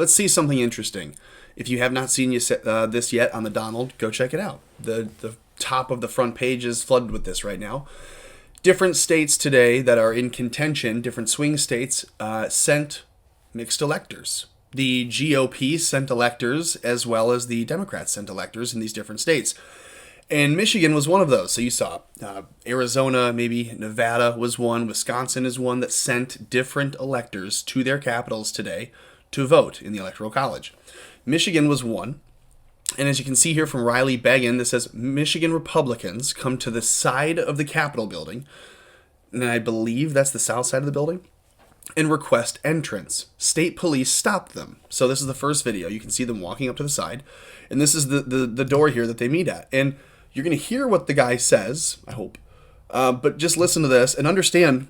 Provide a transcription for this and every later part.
let's see something interesting. If you have not seen this yet on the Donald, go check it out. The top of the front page is flooded with this right now. Different states today that are in contention, different swing states, sent mixed electors. The GOP sent electors as well as the Democrats sent electors in these different states. And Michigan was one of those. So you saw Arizona, maybe Nevada was one. Wisconsin is one that sent different electors to their capitals today to vote in the Electoral College. Michigan was one. And as you can see here from Riley Beggin, this says Michigan Republicans come to the side of the Capitol building, and I believe that's the south side of the building, and request entrance. State police stopped them. So this is the first video. You can see them walking up to the side, and this is the door here that they meet at. And you're going to hear what the guy says, I hope, but just listen to this and understand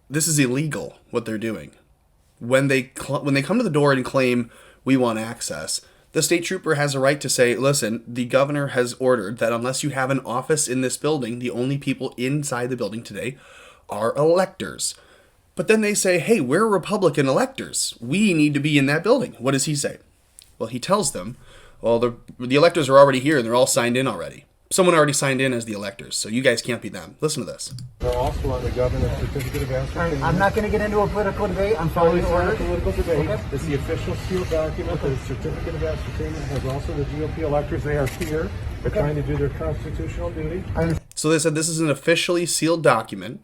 this is illegal, what they're doing. When they come to the door and claim we want access, the state trooper has a right to say, listen, the governor has ordered that unless you have an office in this building, the only people inside the building today are electors. But then they say, hey, we're Republican electors. We need to be in that building. What does he say? Well, he tells them, well, the electors are already here and they're all signed in already. Someone already signed in as the electors, so you guys can't be them. Listen to this. They're also on the governor's certificate of ascertainment. I'm not going to get into a political debate. I'm following It's not a orders. political debate. Okay. It's the official sealed document. The certificate of ascertainment has also the GOP electors. They are here. They're trying to do their constitutional duty. So they said this is an officially sealed document.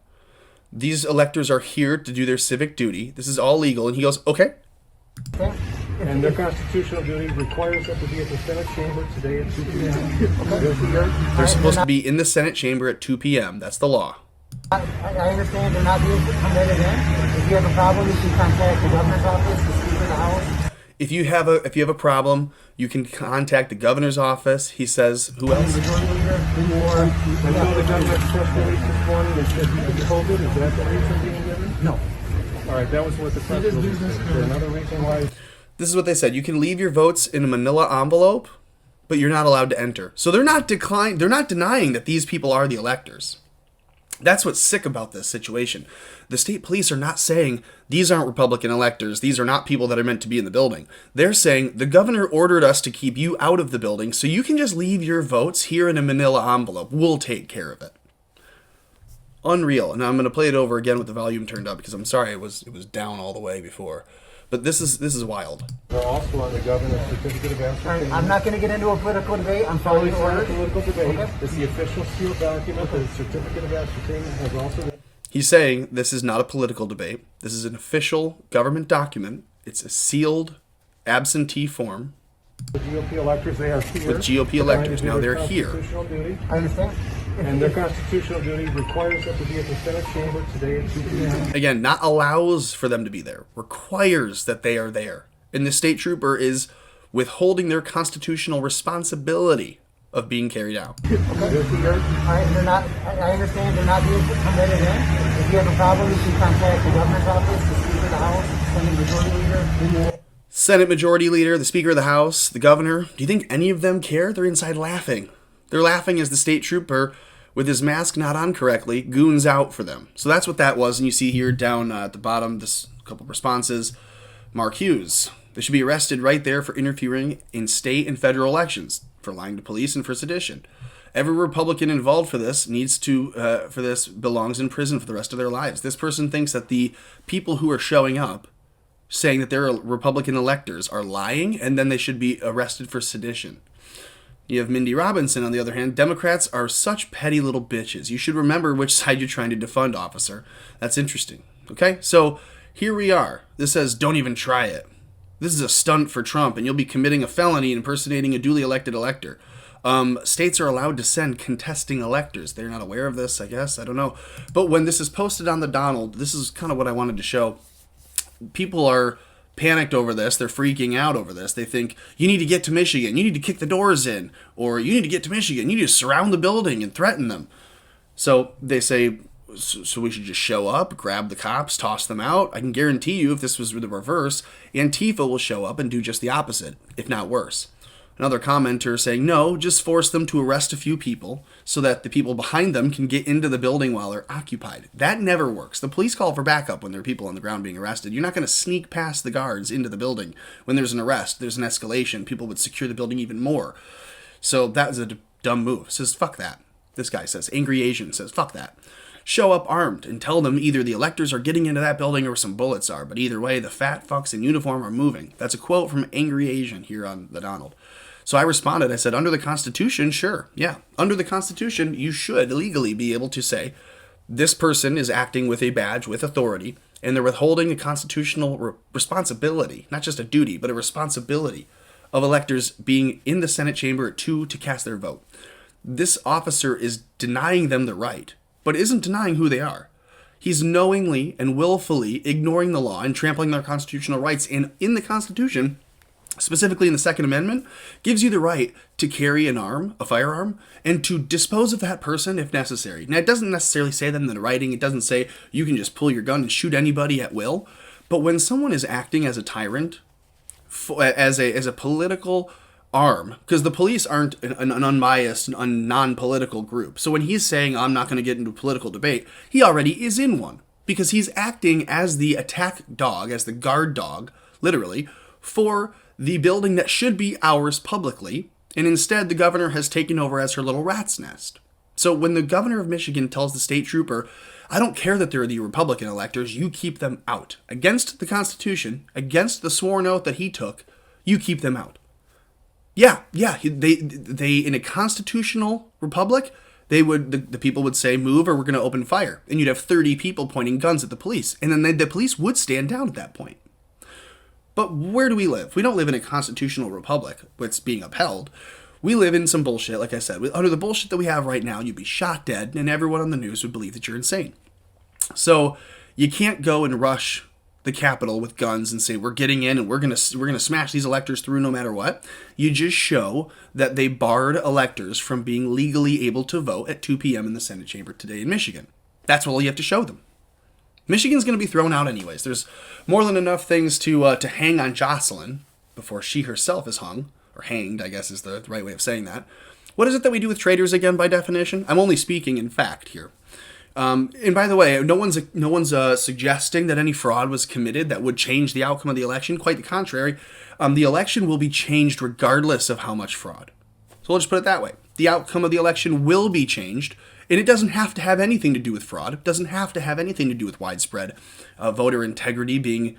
These electors are here to do their civic duty. This is all legal. And he goes, okay. And their constitutional duty requires them to be at the Senate chamber today at 2 p.m. They're supposed to be in the Senate chamber at 2 p.m. That's the law. I understand they're not being permitted in. If you have a problem, you can contact the governor's office, the Speaker of the House. If you have a problem, you can contact the governor's office. He says, who else? Until the governor's press release this morning that said you could hold it. Is that the reason being given? No. All right, that was what the press release said. Is there another reason why? This is what they said. You can leave your votes in a manila envelope, but you're not allowed to enter. So they're not denying that these people are the electors. That's what's sick about this situation. The state police are not saying these aren't Republican electors. These are not people that are meant to be in the building. They're saying the governor ordered us to keep you out of the building, so you can just leave your votes here in a manila envelope. We'll take care of it. Unreal. And I'm going to play it over again with the volume turned up because I'm sorry it was down all the way before. But this is wild. They're also on the governor's certificate of ascertainment. I'm not going to get into a political debate. I'm following It's not a orders. political debate. Okay. It's the official sealed document. The certificate of ascertainment has also the He's saying this is not a political debate. This is an official government document. It's a sealed absentee form GOP electors. They are here. with GOP They're trying to electors. do Now their they're here. constitutional duty. I understand. And their constitutional duty requires them to be at the Senate chamber today at 2 p.m. Again, not allows for them to be there. Requires that they are there. And the state trooper is withholding their constitutional responsibility of being carried out. Okay. I understand they're not being permitted in. If you have a problem, you can contact the governor's office, the Speaker of the House, Senate Majority Leader. Senate Majority Leader, the Speaker of the House, the Governor. Do you think any of them care? They're inside laughing. They're laughing as the state trooper, with his mask not on correctly, goons out for them. So that's what that was. And you see here down at the bottom, this couple of responses. Mark Hughes. They should be arrested right there for interfering in state and federal elections, for lying to police, and for sedition. Every Republican involved for this belongs in prison for the rest of their lives. This person thinks that the people who are showing up, saying that they're Republican electors, are lying, and then they should be arrested for sedition. You have Mindy Robinson, on the other hand. Democrats are such petty little bitches. You should remember which side you're trying to defund, officer. That's interesting. Okay? So here we are. This says, don't even try it. This is a stunt for Trump, and you'll be committing a felony impersonating a duly elected elector. States are allowed to send contesting electors. They're not aware of this, I guess. I don't know. But when this is posted on the Donald, this is kind of what I wanted to show. People are panicked over this. They're freaking out over this. They think, you need to get to Michigan. You need to kick the doors in. Or you need to get to Michigan. You need to surround the building and threaten them. So they say, so we should just show up, grab the cops, toss them out. I can guarantee you if this was the reverse, Antifa will show up and do just the opposite, if not worse. Another commenter saying, no, just force them to arrest a few people so that the people behind them can get into the building while they're occupied. That never works. The police call for backup when there are people on the ground being arrested. You're not going to sneak past the guards into the building when there's an arrest. There's an escalation. People would secure the building even more. So that was a dumb move. Says, fuck that. This guy says, Angry Asian says, fuck that. Show up armed and tell them either the electors are getting into that building or some bullets are. But either way, the fat fucks in uniform are moving. That's a quote from Angry Asian here on the Donald. So I responded, I said, under the Constitution, sure. Yeah, under the Constitution, you should legally be able to say, this person is acting with a badge with authority, and they're withholding a constitutional responsibility, not just a duty, but a responsibility of electors being in the Senate chamber at 2 to cast their vote. This officer is denying them the right, but isn't denying who they are. He's knowingly and willfully ignoring the law and trampling their constitutional rights. And in the Constitution, specifically in the Second Amendment, gives you the right to carry a firearm, and to dispose of that person if necessary. Now, it doesn't necessarily say that in the writing. It doesn't say you can just pull your gun and shoot anybody at will. But when someone is acting as a tyrant, as a political arm, because the police aren't an unbiased, non-political group. So when he's saying, I'm not going to get into a political debate, he already is in one. Because he's acting as the attack dog, as the guard dog, literally, for the building that should be ours publicly, and instead the governor has taken over as her little rat's nest. So when the governor of Michigan tells the state trooper, I don't care that they're the Republican electors, you keep them out. Against the Constitution, against the sworn oath that he took, you keep them out. Yeah, they in a constitutional republic, the people would say, move or we're going to open fire. And you'd have 30 people pointing guns at the police. And then the police would stand down at that point. But where do we live? We don't live in a constitutional republic that's being upheld. We live in some bullshit, like I said. Under the bullshit that we have right now, you'd be shot dead, and everyone on the news would believe that you're insane. So you can't go and rush the Capitol with guns and say, we're getting in and we're gonna smash these electors through no matter what. You just show that they barred electors from being legally able to vote at 2 p.m. in the Senate chamber today in Michigan. That's all you have to show them. Michigan's going to be thrown out anyways. There's more than enough things to hang on Jocelyn before she herself is hung, or hanged, I guess is the right way of saying that. What is it that we do with traitors again by definition? I'm only speaking in fact here. And by the way, no one's suggesting that any fraud was committed that would change the outcome of the election. Quite the contrary. The election will be changed regardless of how much fraud. So we'll just put it that way. The outcome of the election will be changed, and it doesn't have to have anything to do with fraud. It doesn't have to have anything to do with widespread voter integrity being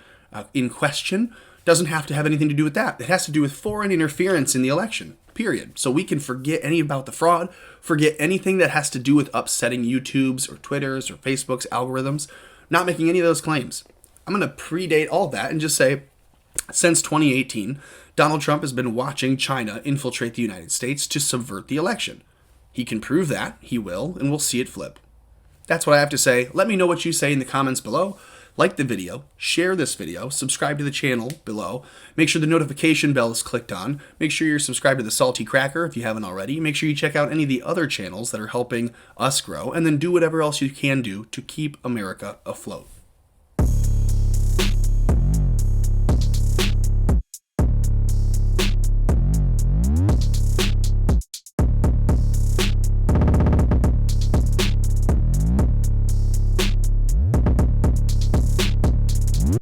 in question. It doesn't have to have anything to do with that. It has to do with foreign interference in the election, period. So we can forget any about the fraud, forget anything that has to do with upsetting YouTube's or Twitter's or Facebook's algorithms, not making any of those claims. I'm going to predate all that and just say, since 2018, Donald Trump has been watching China infiltrate the United States to subvert the election. He can prove that, he will, and we'll see it flip. That's what I have to say. Let me know what you say in the comments below. Like the video, share this video, subscribe to the channel below. Make sure the notification bell is clicked on. Make sure you're subscribed to the Salty Cracker if you haven't already. Make sure you check out any of the other channels that are helping us grow, and then do whatever else you can do to keep America afloat.